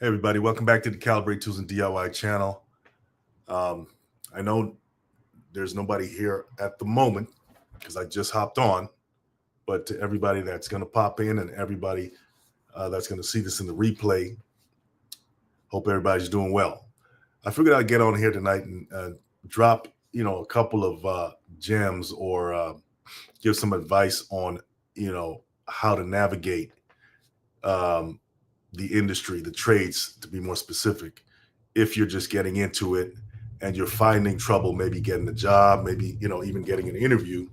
Hey everybody, welcome back to the Calibrate Tools and DIY channel. Um, I know there's nobody here at the moment because I just hopped on, but to everybody that's going to pop in and everybody that's going to see this in the replay, hope everybody's doing well. I figured I'd get on here tonight and drop, a couple of gems or give some advice on, how to navigate um, the industry, the trades, to be more specific, if you're just getting into it and you're finding trouble, maybe getting a job, maybe, even getting an interview.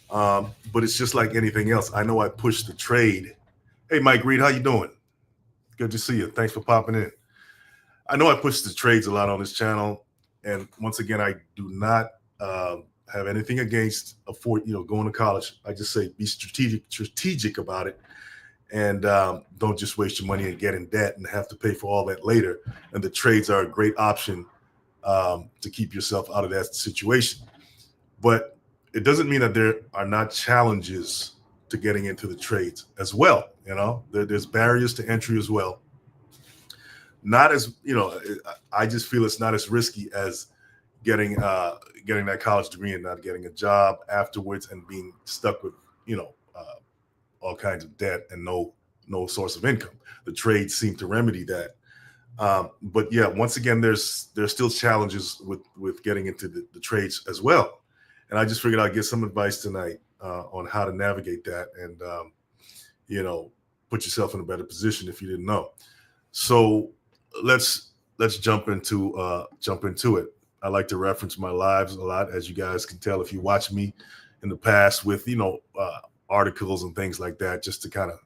But it's just like anything else. I know I push the trade. Hey, Mike Reed, how you doing? Good to see you. Thanks for popping in. I know I push the trades a lot on this channel. And once again, I do not have anything against going to college. I just say be strategic about it. And don't just waste your money and get in debt and have to pay for all that later. And the trades are a great option to keep yourself out of that situation. But it doesn't mean that there are not challenges to getting into the trades as well. There's barriers to entry as well. Not as, I just feel it's not as risky as getting that college degree and not getting a job afterwards and being stuck with, all kinds of debt and no source of income. The trades seem to remedy that. But yeah, once again, there's still challenges with getting into the trades as well. And I just figured I'd get some advice tonight on how to navigate that and, put yourself in a better position if you didn't know. So let's jump into it. I like to reference my lives a lot, as you guys can tell if you watch me in the past with, articles and things like that, just to kind of,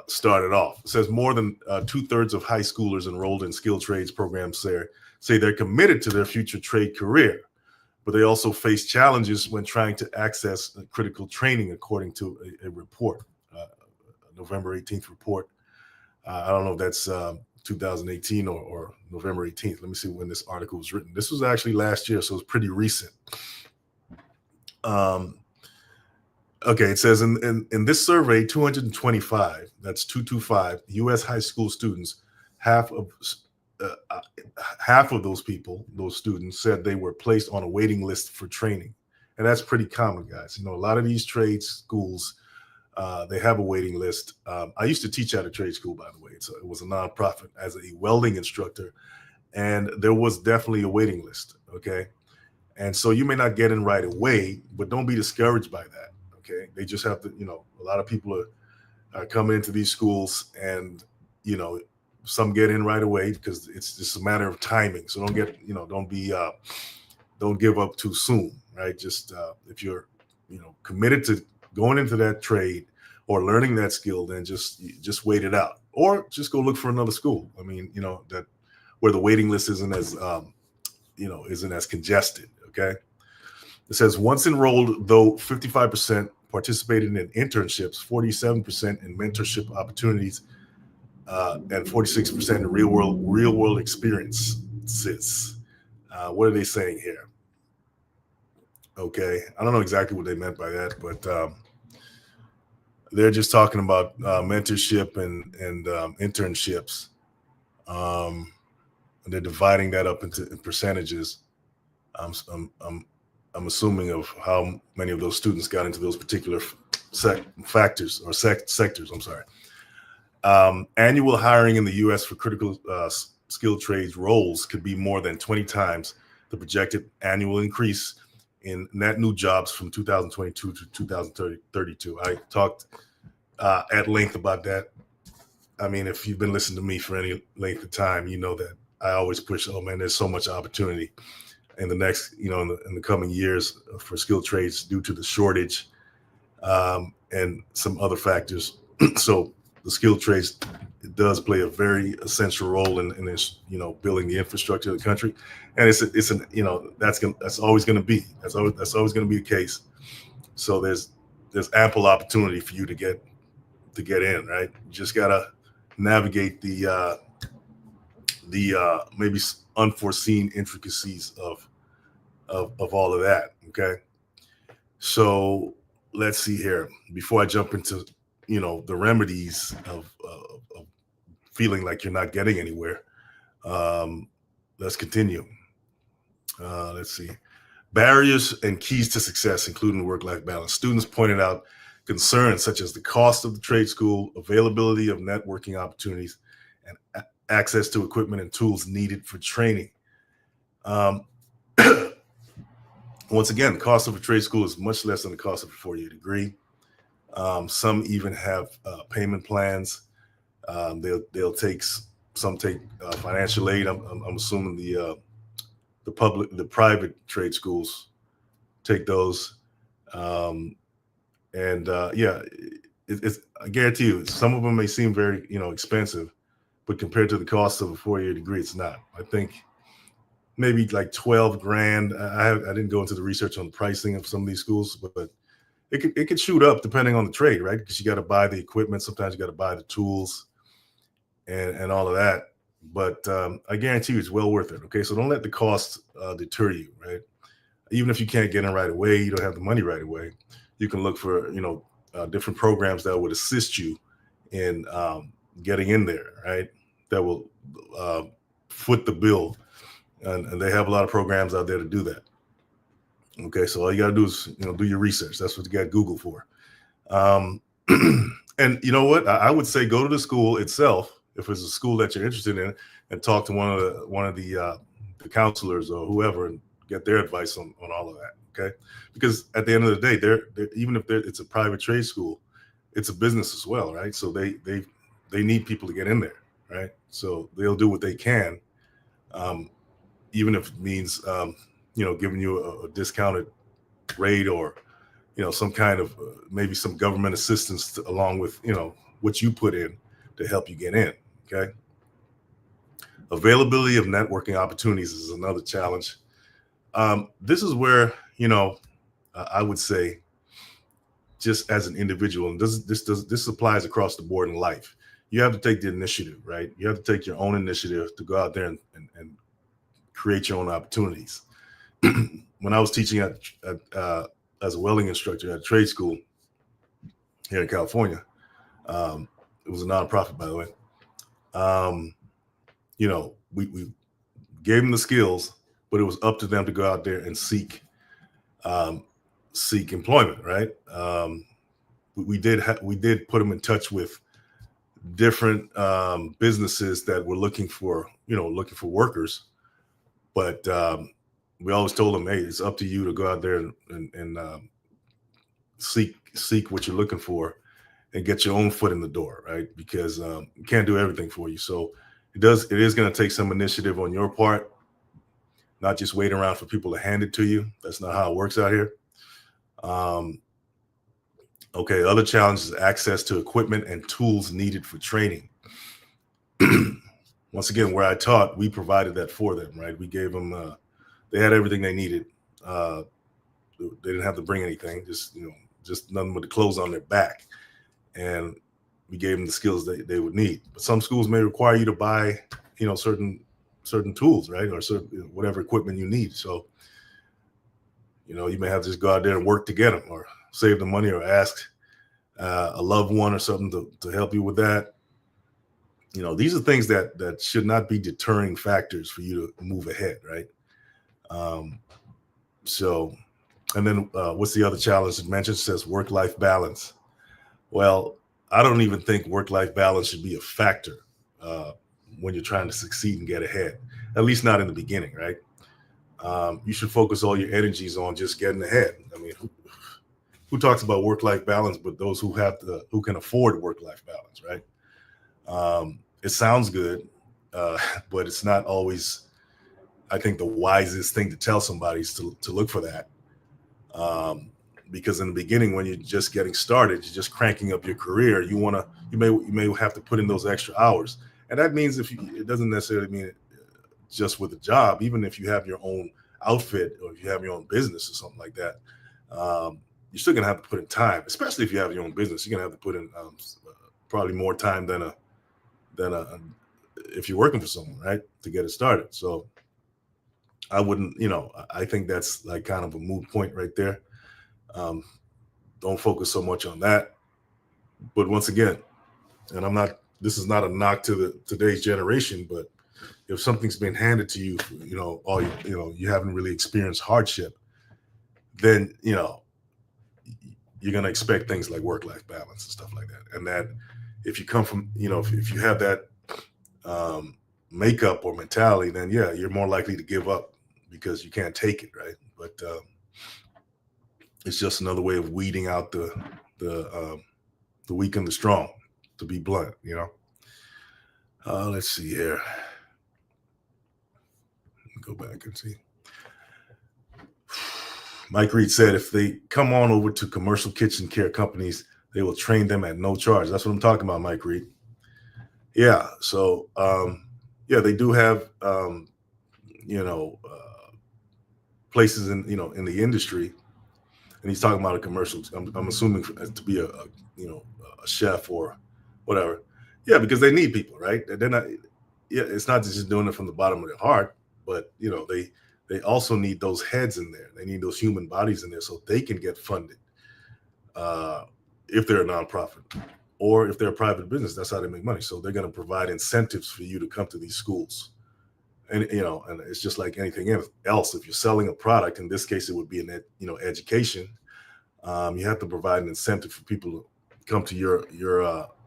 start it off. It says more than 2/3 of high schoolers enrolled in skilled trades programs say they're committed to their future trade career, but they also face challenges when trying to access critical training, according to a report, a November 18th report. I don't know if that's 2018 or November 18th. Let me see when this article was written. This was actually last year, so it's pretty recent. Okay, it says in this survey, 225, that's 225 U.S. high school students, half of those students said they were placed on a waiting list for training. And that's pretty common, guys. A lot of these trade schools, they have a waiting list. I used to teach at a trade school, by the way. It was a nonprofit as a welding instructor. And there was definitely a waiting list, okay? And so you may not get in right away, but don't be discouraged by that. Okay, they just have to, a lot of people are coming into these schools and, some get in right away because it's just a matter of timing. So don't give up too soon, right? Just if you're, committed to going into that trade or learning that skill, then just wait it out or just go look for another school. I mean, that where the waiting list isn't as congested. Okay. It says once enrolled, though 55% participated in internships, 47% in mentorship opportunities, and 46% in real world experiences. What are they saying here? Okay, I don't know exactly what they meant by that, but they're just talking about mentorship and internships. And they're dividing that up into percentages. I'm assuming of how many of those students got into those particular sectors. I'm sorry. Annual hiring in the U.S. for critical skilled trades roles could be more than 20 times the projected annual increase in net new jobs from 2022 to 2032. I talked at length about that. I mean, if you've been listening to me for any length of time, you know that I always push, oh man, there's so much opportunity in the next, in the coming years for skilled trades due to the shortage and some other factors. So the skilled trades, it does play a very essential role in this, building the infrastructure of the country. And it's that's always going to be, that's always going to be the case. So there's ample opportunity for you to get in, right? You just got to navigate the maybe unforeseen intricacies of all of that. Okay. So let's see here. Before I jump into, the remedies of feeling like you're not getting anywhere. Let's continue. Let's see. Barriers and keys to success, including work-life balance. Students pointed out concerns such as the cost of the trade school, availability of networking opportunities, and access to equipment and tools needed for training. Um, Once again, the cost of a trade school is much less than the cost of a four-year degree. Some even have payment plans. They'll take financial aid. I'm assuming the private trade schools take those. Yeah, it's I guarantee you, some of them may seem very expensive, but compared to the cost of a four-year degree, it's not. I think maybe like 12 grand. I didn't go into the research on the pricing of some of these schools, but it could shoot up depending on the trade, right? Because you got to buy the equipment. Sometimes you got to buy the tools and all of that. But I guarantee you it's well worth it. Okay, so don't let the cost deter you, right? Even if you can't get in right away, you don't have the money right away, you can look for different programs that would assist you in getting in there, right? That will foot the bill, and they have a lot of programs out there to do that. Okay, so all you got to do is do your research. That's what you got Google for. And you know what? I would say go to the school itself if it's a school that you're interested in, and talk to one of the counselors or whoever and get their advice on all of that. Okay, because at the end of the day, they're even if it's a private trade school, it's a business as well, right? So they need people to get in there, right? So they'll do what they can, even if it means giving you a discounted rate, or some kind of maybe some government assistance along with what you put in to help you get in. Okay. Availability of networking opportunities is another challenge. This is where I would say, just as an individual, and this applies across the board in life, you have to take the initiative, right? You have to take your own initiative to go out there and create your own opportunities. When I was teaching as a welding instructor at a trade school here in California, it was a nonprofit, by the way. We gave them the skills, but it was up to them to go out there and seek employment, right? We did put them in touch with different businesses that were looking for workers, but we always told them, hey, it's up to you to go out there and seek what you're looking for and get your own foot in the door, right? Because we can't do everything for you. So it is going to take some initiative on your part, not just wait around for people to hand it to you. That's not how it works out here. Okay, other challenge is access to equipment and tools needed for training. Once again, where I taught, we provided that for them, right? We gave them, they had everything they needed. They didn't have to bring anything, just nothing but the clothes on their back. And we gave them the skills they would need. But some schools may require you to buy, certain tools, right? Or certain, whatever equipment you need. So, you may have to just go out there and work to get them, or save the money, or ask a loved one or something to help you with that. These are things that should not be deterring factors for you to move ahead, right? So, and then what's the other challenge it mentioned? It says work-life balance. Well, I don't even think work-life balance should be a factor when you're trying to succeed and get ahead, at least not in the beginning, right? You should focus all your energies on just getting ahead. I mean, who talks about work-life balance but those who can afford work-life balance, right? It sounds good, but it's not always, I think, the wisest thing to tell somebody is to look for that. Because in the beginning, when you're just getting started, you're just cranking up your career, you may have to put in those extra hours. And that means it doesn't necessarily mean just with a job. Even if you have your own outfit, or if you have your own business or something like that, you're still gonna have to put in time. Especially if you have your own business, you're gonna have to put in probably more time than if you're working for someone, right, to get it started. So I wouldn't, I think that's like kind of a moot point right there. Don't focus so much on that. But once again, and I'm not this is not a knock to today's generation, but if something's been handed to you, all you haven't really experienced hardship, then you're going to expect things like work-life balance and stuff like that. And that if you come from, if you have that makeup or mentality, then yeah, you're more likely to give up because you can't take it, right? But it's just another way of weeding out the weak and the strong, to be blunt. Let's see here. Go back and see. Mike Reed said if they come on over to commercial kitchen care companies, they will train them at no charge. That's what I'm talking about, Mike Reed. Yeah. So, they do have, places in the industry, and he's talking about a commercial. I'm assuming to be a chef or whatever. Yeah, because they need people, right? They're not. Yeah, it's not just doing it from the bottom of their heart, but they also need those heads in there. They need those human bodies in there so they can get funded. If they're a nonprofit or if they're a private business, that's how they make money. So they're going to provide incentives for you to come to these schools. And, and it's just like anything else. If you're selling a product, in this case, it would be an education. You have to provide an incentive for people to come to your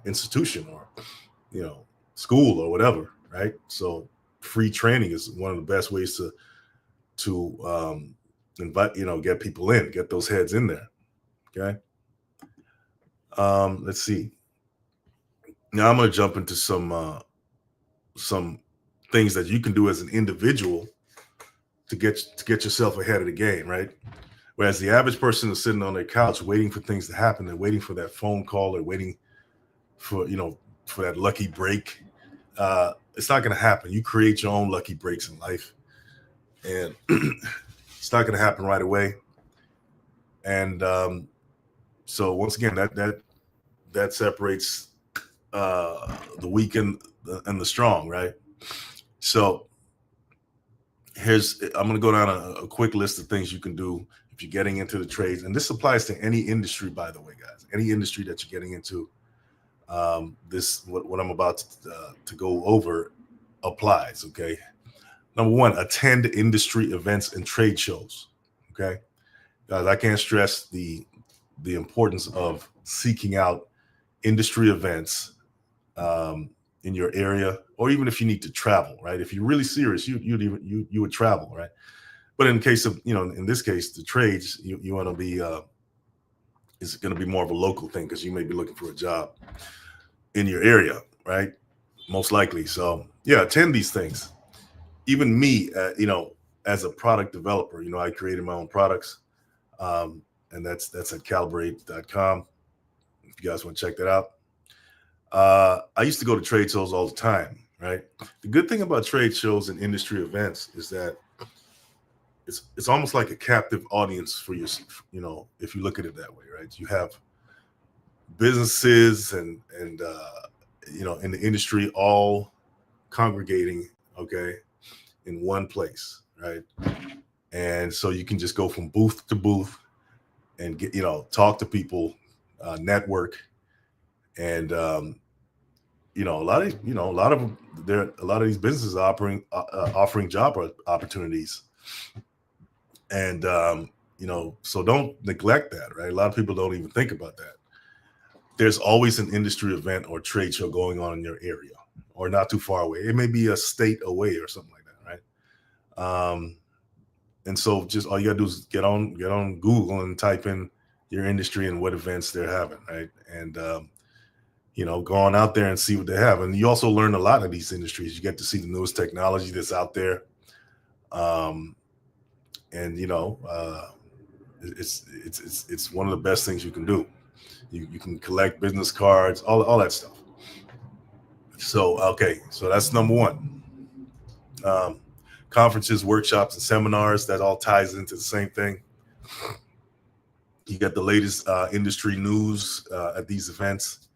institution or, school or whatever. Right. So free training is one of the best ways to invite, get people in, get those heads in there. Okay. Let's see. Now I'm going to jump into some things that you can do as an individual to get yourself ahead of the game, right? Whereas the average person is sitting on their couch waiting for things to happen. They're waiting for that phone call. They're waiting for that lucky break. It's not going to happen. You create your own lucky breaks in life, and it's not going to happen right away. And so once again, that separates the weak and the strong, right? So I'm going to go down a quick list of things you can do if you're getting into the trades, and this applies to any industry, by the way, guys. Any industry that you're getting into, what I'm about to go over applies. Okay. Number one, attend industry events and trade shows. Okay, guys, I can't stress the importance of seeking out industry events in your area, or even if you need to travel, right? If you're really serious, you would travel, right? But in case of, in this case, the trades, you want to be, it's going to be more of a local thing because you may be looking for a job in your area, right? Most likely. So yeah, attend these things. Even me, as a product developer, I created my own products, and that's at calibrate.com. If you guys want to check that out. I used to go to trade shows all the time, right? The good thing about trade shows and industry events is that it's almost like a captive audience for you, if you look at it that way, right? You have businesses and in the industry all congregating, okay, in one place, right? And so you can just go from booth to booth and get, talk to people, network, and a lot of these businesses are offering job opportunities, and so don't neglect that, right? A lot of people don't even think about that. There's always an industry event or trade show going on in your area, or not too far away. It may be a state away or something like that, right? And so just all you gotta do is get on Google and type in your industry and what events they're having, right? And go on out there and see what they have. And you also learn a lot of these industries. You get to see the newest technology that's out there. And it's one of the best things you can do. You can collect business cards, all that stuff. So, okay. So that's number one. Conferences, workshops, and seminars, that all ties into the same thing. You get the latest industry news at these events.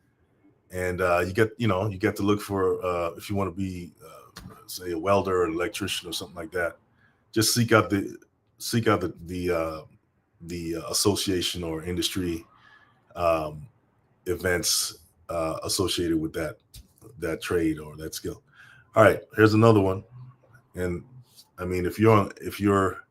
And you get to look for, if you want to be, say, a welder or an electrician or something like that, just seek out the association or industry events associated with that. that trade or that skill. All right, here's another one. And I mean, if you're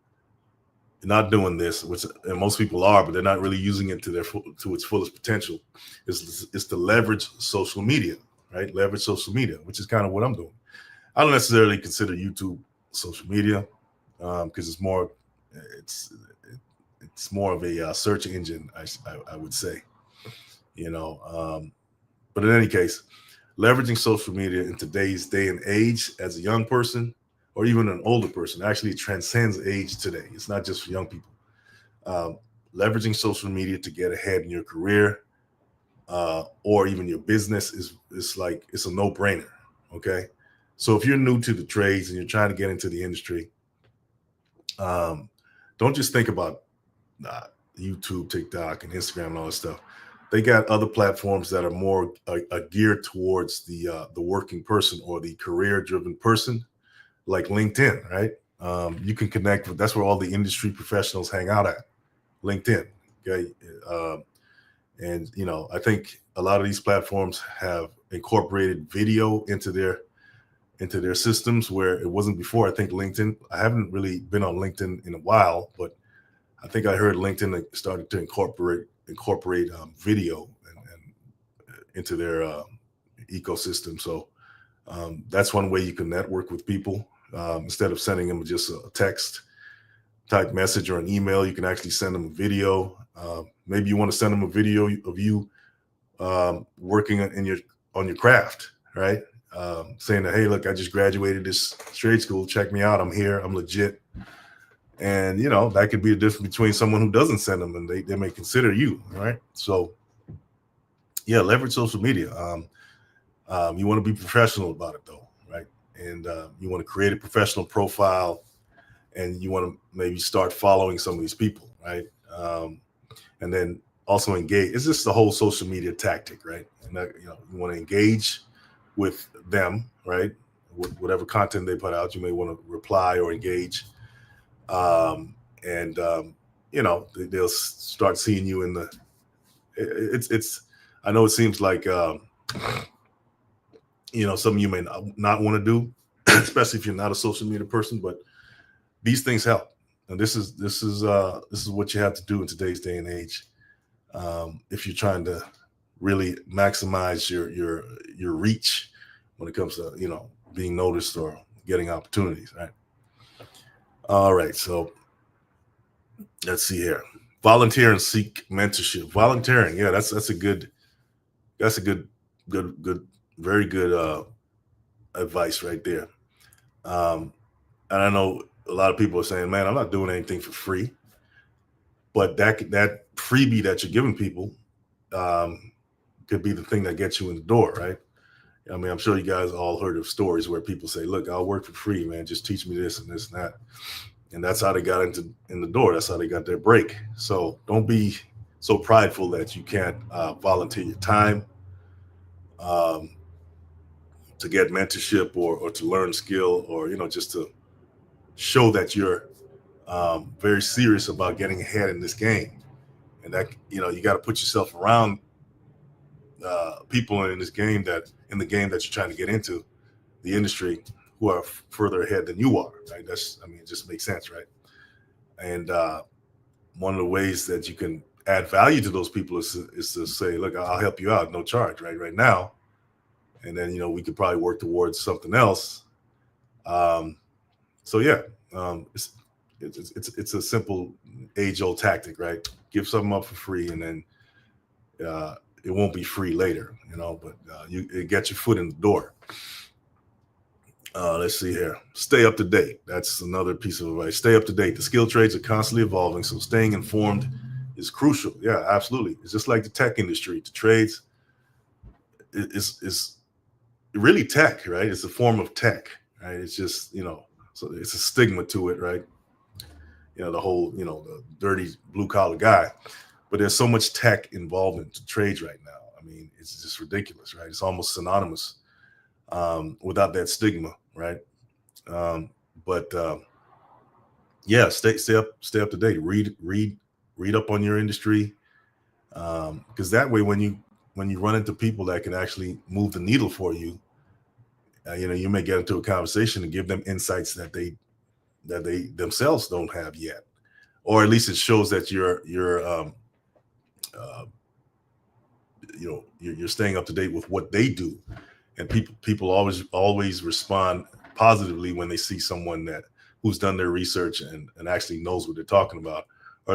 not doing this, which and most people are, but they're not really using it to to its fullest potential, is to leverage social media, right? Leverage social media, which is kind of what I'm doing. I don't necessarily consider YouTube social media because it's it's more of a search engine, I would say, you know. But in any case, leveraging social media in today's day and age as a young person or even an older person actually transcends age today. It's not just for young people. Um, Leveraging social media to get ahead in your career or even your business is like it's a no-brainer. Okay. So if you're new to the trades and you're trying to get into the industry, um, don't just think about YouTube, TikTok, and Instagram and all this stuff. They got other platforms that are more geared towards the working person or the career-driven person, like LinkedIn. Right? You can connect with. That's where all the industry professionals hang out at. LinkedIn. Okay. And I think a lot of these platforms have incorporated video into their systems where it wasn't before. I think LinkedIn. I haven't really been on LinkedIn in a while, but I think I heard LinkedIn started to incorporate video and into their ecosystem. So that's one way you can network with people instead of sending them just a text type message or an email. You can actually send them a video. Maybe you want to send them a video of you working on your craft, right? Saying that, hey, look, I just graduated this trade school. Check me out. I'm here. I'm legit. And that could be the difference between someone who doesn't send them and they may consider you, right? So yeah, leverage social media. You want to be professional about it though, right? And you want to create a professional profile, and you want to maybe start following some of these people, right? And then also engage. It's just the whole social media tactic, right? And that, you want to engage with them, right? With whatever content they put out, you may want to reply or engage. And they'll start seeing you in the. It's. I know it seems like something you may not want to do, especially if you're not a social media person. But these things help, and this is what you have to do in today's day and age. If you're trying to really maximize your reach when it comes to being noticed or getting opportunities, right? All right, so let's see here. Volunteer and seek mentorship. Volunteering, yeah, that's a good, very good advice right there. And I know a lot of people are saying, "Man, I'm not doing anything for free," but that freebie that you're giving people could be the thing that gets you in the door, right? I mean, I'm sure you guys all heard of stories where people say, "Look, I'll work for free, man. Just teach me this and this and that." And that's how they got in the door. That's how they got their break. So don't be so prideful that you can't volunteer your time to get mentorship or to learn skill or just to show that you're very serious about getting ahead in this game. And that you got to put yourself around people in this game in the game that you're trying to get into, the industry, who are further ahead than you are. Right? It just makes sense, right? And one of the ways that you can add value to those people is to say, look, I'll help you out, no charge, right now. And then, we could probably work towards something else. So yeah, it's a simple age old tactic, right? Give something up for free, and then it won't be free later, but it gets your foot in the door. Let's see here. Stay up to date. That's another piece of advice. Stay up to date. The skill trades are constantly evolving, so staying informed is crucial. Yeah, absolutely. It's just like the tech industry. The trades is really tech, right? It's a form of tech, right? It's just, so it's a stigma to it, right? The whole, the dirty blue collar guy. But there's so much tech involved in trades right now. I mean, it's just ridiculous, right? It's almost synonymous without that stigma, right? Yeah, stay up to date. Read up on your industry, because that way, when you run into people that can actually move the needle for you, you may get into a conversation and give them insights that they themselves don't have yet, or at least it shows that uh, you're staying up to date with what they do. And people always respond positively when they see someone that who's done their research and actually knows what they're talking about, or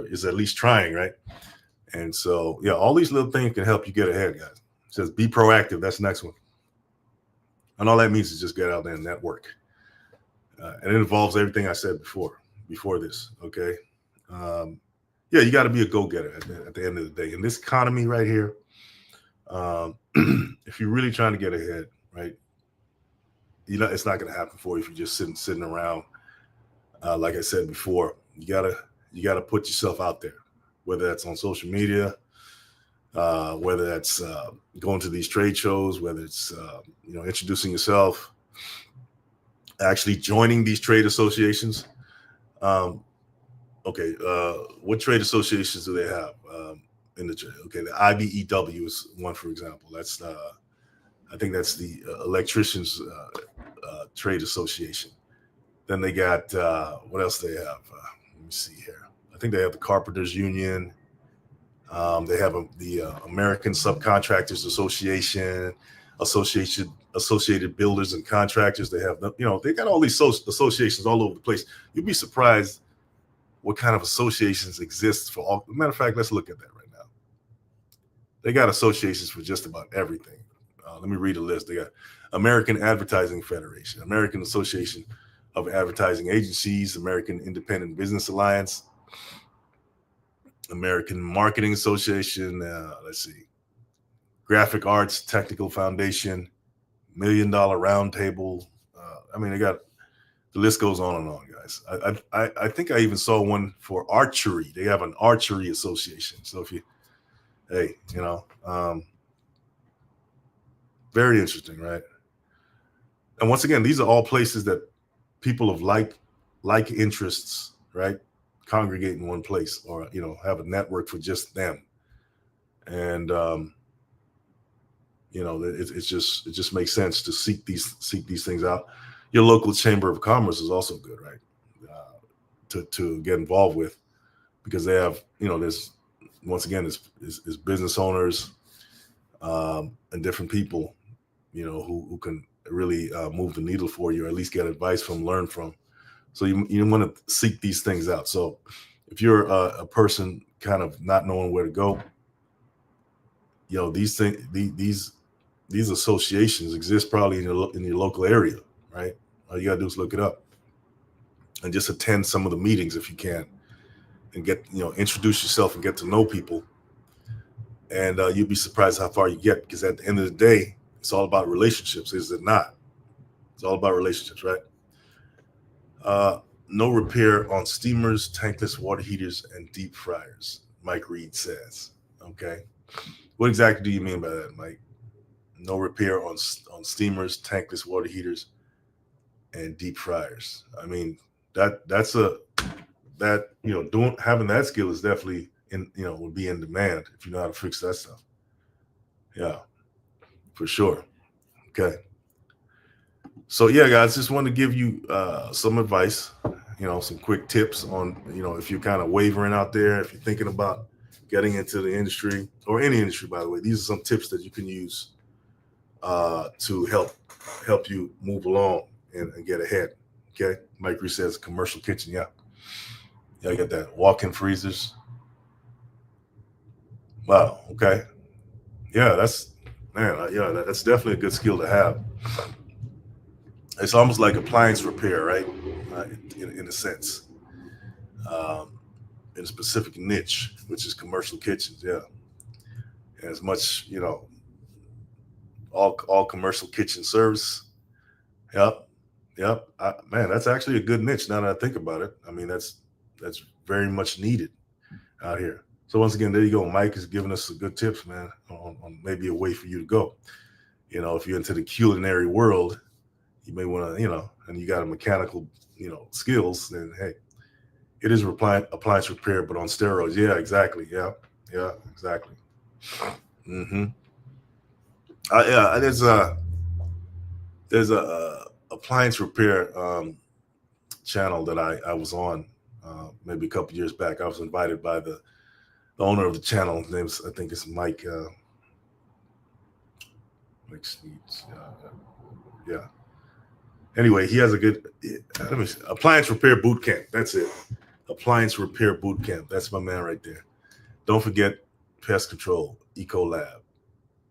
is at least trying, right? And so, yeah, all these little things can help you get ahead, guys. It says be proactive. That's the next one. And all that means is just get out there and network. And it involves everything I said before this. Okay. Yeah, you got to be a go-getter at the end of the day. In this economy right here, if you're really trying to get ahead, right, it's not going to happen for you if you're just sitting around. Like I said before, you gotta put yourself out there, whether that's on social media, whether that's going to these trade shows, whether it's introducing yourself, actually joining these trade associations. Okay, what trade associations do they have in the trade? Okay, the IBEW is one, for example. That's I think that's the Electricians Trade Association. Then they got what else they have? Let me see here. I think they have the Carpenters Union. They have the American Subcontractors Association, Associated Builders and Contractors. They have they got all these associations all over the place. You'd be surprised what kind of associations exist for all. Matter of fact, let's look at that right now. They got associations for just about everything. Let me read a list. They got American Advertising Federation, American Association of Advertising Agencies, American Independent Business Alliance, American Marketing Association. Let's see, Graphic Arts Technical Foundation, $1 Million Roundtable. They got, the list goes on and on, guys. I think I even saw one for archery. They have an archery association. So if you, hey, very interesting, right? And once again, these are all places that people of like interests, right, congregate in one place, or have a network for just them. And it just makes sense to seek these things out. Your local chamber of commerce is also good, right, to get involved with, because they have there's once again is business owners and different people who can really move the needle for you, or at least get advice from, learn from. So you want to seek these things out. So if you're a person kind of not knowing where to go, these things, these associations exist probably in your local area, right? All you gotta do is look it up and just attend some of the meetings if you can, and get introduce yourself and get to know people. And you'll be surprised how far you get, because at the end of the day, it's all about relationships, is it not? It's all about relationships, right? No repair on steamers, tankless water heaters, and deep fryers, Mike Reed says. Okay. What exactly do you mean by that, Mike? No repair on steamers, tankless water heaters, and deep fryers. I mean, having that skill is definitely would be in demand if you know how to fix that stuff. Yeah, for sure. Okay. So yeah, guys, just wanted to give you some advice, some quick tips on, if you're kind of wavering out there, if you're thinking about getting into the industry, or any industry, by the way. These are some tips that you can use to help you move along and get ahead. Okay. Mike Reese says commercial kitchen. Yeah. Yeah, I get that. Walk-in freezers. Wow. Okay. Yeah, that's definitely a good skill to have. It's almost like appliance repair, right? In a sense, in a specific niche, which is commercial kitchens. Yeah. And as much, all commercial kitchen service. Yep. Yep. Man, that's actually a good niche now that I think about it. I mean, that's very much needed out here. So once again, there you go. Mike is giving us some good tips, man, on maybe a way for you to go. If you're into the culinary world, you may want to, and you got a mechanical, skills, then hey, it is appliance repair, but on steroids. Yeah, exactly. Yeah, exactly. Mm-hmm. Yeah, there's There's a appliance repair channel that I was on maybe a couple years back. I was invited by the owner of the channel. His name's, I think it's Mike. Mike Sneeds. Yeah. Anyway, he has a good let me see, appliance repair boot camp. That's it. Appliance repair boot camp. That's my man right there. Don't forget pest control, Eco Lab.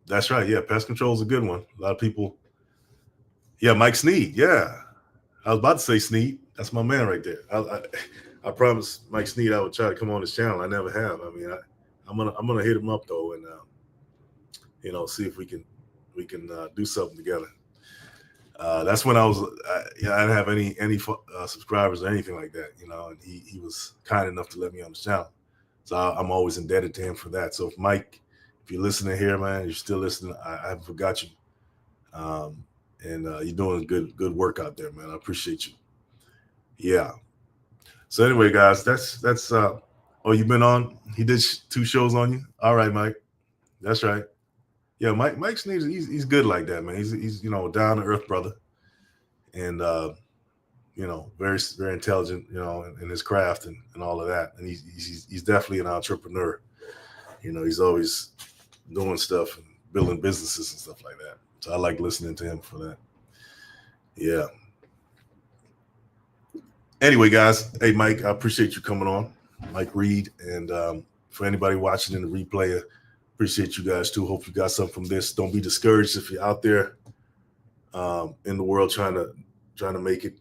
That's right. Yeah, pest control is a good one. A lot of people. Yeah, Mike Sneed. Yeah, I was about to say Sneed. That's my man right there. I promised Mike Sneed I would try to come on this channel. I never have. I mean, I'm gonna hit him up though, and see if we can do something together. That's when I didn't have any subscribers or anything like that, and he was kind enough to let me on the channel. So I'm always indebted to him for that. So if Mike, if you're listening here, man, you're still listening, I haven't forgot you. And you're doing good work out there, man. I appreciate you. Yeah. So anyway, guys, that's oh, you've been on? He did 2 shows on you? All right, Mike. That's right. Yeah, Mike Sneeds, he's good like that, man. He's down to earth brother, and very very intelligent, in his craft and all of that. And he's definitely an entrepreneur. He's always doing stuff and building businesses and stuff like that. So I like listening to him for that. Yeah. Anyway, guys, hey Mike, I appreciate you coming on, Mike Reed, and for anybody watching in the replay. Appreciate you guys too. Hope you got something from this. Don't be discouraged if you're out there in the world trying to make it.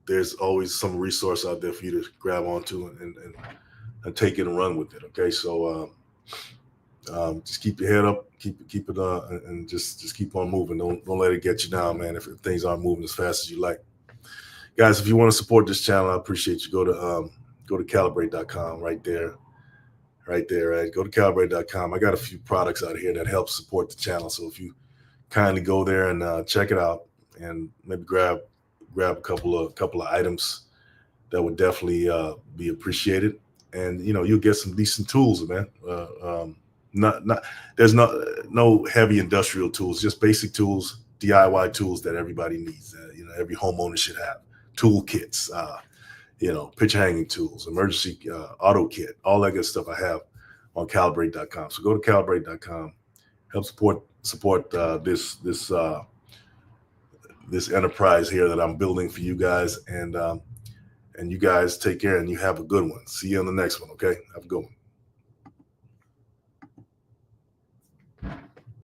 There's always some resource out there for you to grab onto and take it and run with it. Okay, so just keep your head up, keep it and just keep on moving. Don't let it get you down, man. If things aren't moving as fast as you like, guys. If you want to support this channel, I appreciate you. Go to calibrate.com right there. Right there, right? Go to calibrate.com. I got a few products out here that help support the channel. So if you kindly go there and check it out, and maybe grab a couple of items, that would definitely be appreciated. And you'll get some decent tools, man. There's no heavy industrial tools, just basic tools, DIY tools that everybody needs. Every homeowner should have toolkits. Picture hanging tools, emergency auto kit, all that good stuff I have on calibrate.com. So go to calibrate.com, help support this enterprise here that I'm building for you guys. And you guys take care and you have a good one. See you on the next one. Okay. Have a good one.